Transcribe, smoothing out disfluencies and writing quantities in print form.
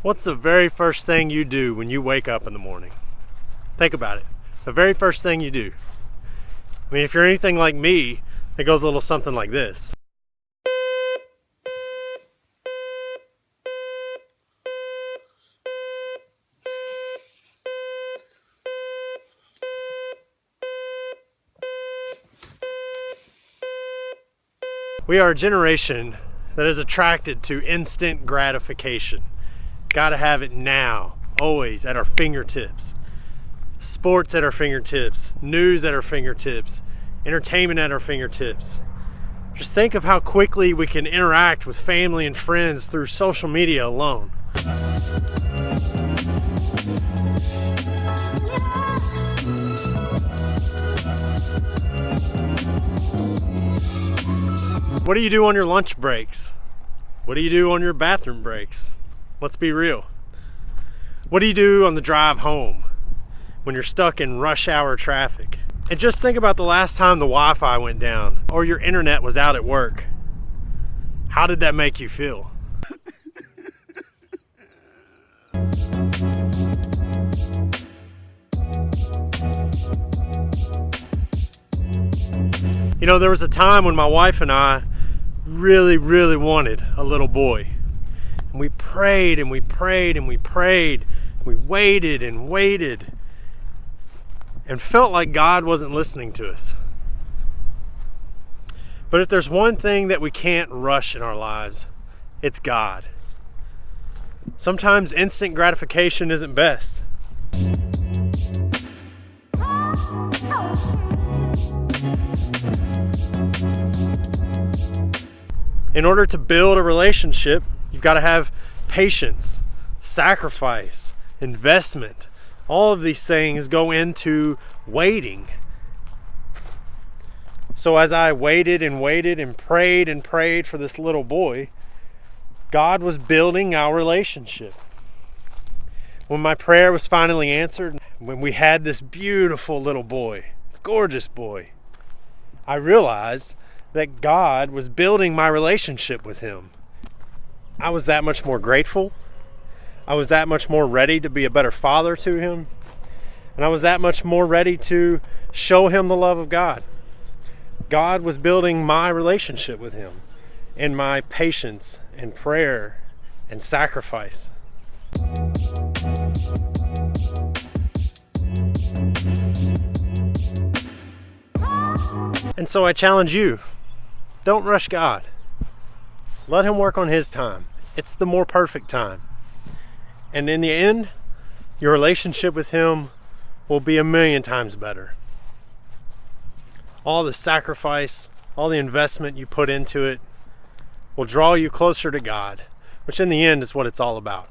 What's the very first thing you do when you wake up in the morning? Think about it. The very first thing you do. I mean, if you're anything like me, it goes a little something like this. We are a generation that is attracted to instant gratification. Gotta have it now, always at our fingertips. Sports at our fingertips, news at our fingertips, entertainment at our fingertips. Just think of how quickly we can interact with family and friends through social media alone. What do you do on your lunch breaks? What do you do on your bathroom breaks? Let's be real. What do you do on the drive home when you're stuck in rush hour traffic? And just think about the last time the Wi-Fi went down or your internet was out at work. How did that make you feel? You know, there was a time when my wife and I really wanted a little boy. And we prayed and we prayed and we prayed. We waited and waited and felt like God wasn't listening to us. But if there's one thing that we can't rush in our lives, it's God. Sometimes instant gratification isn't best. In order to build a relationship, you've got to have patience, sacrifice, investment. All of these things go into waiting. So as I waited and waited and prayed for this little boy, God was building our relationship. When my prayer was finally answered, when we had this beautiful little boy, gorgeous boy, I realized that God was building my relationship with him. I was that much more grateful. I was that much more ready to be a better father to him. And I was that much more ready to show him the love of God. God was building my relationship with him in my patience and prayer and sacrifice. And so I challenge you, don't rush God. Let him work on his time. It's the more perfect time. And in the end, your relationship with him will be 1,000,000 times better. All the sacrifice, all the investment you put into it will draw you closer to God, which in the end is what it's all about.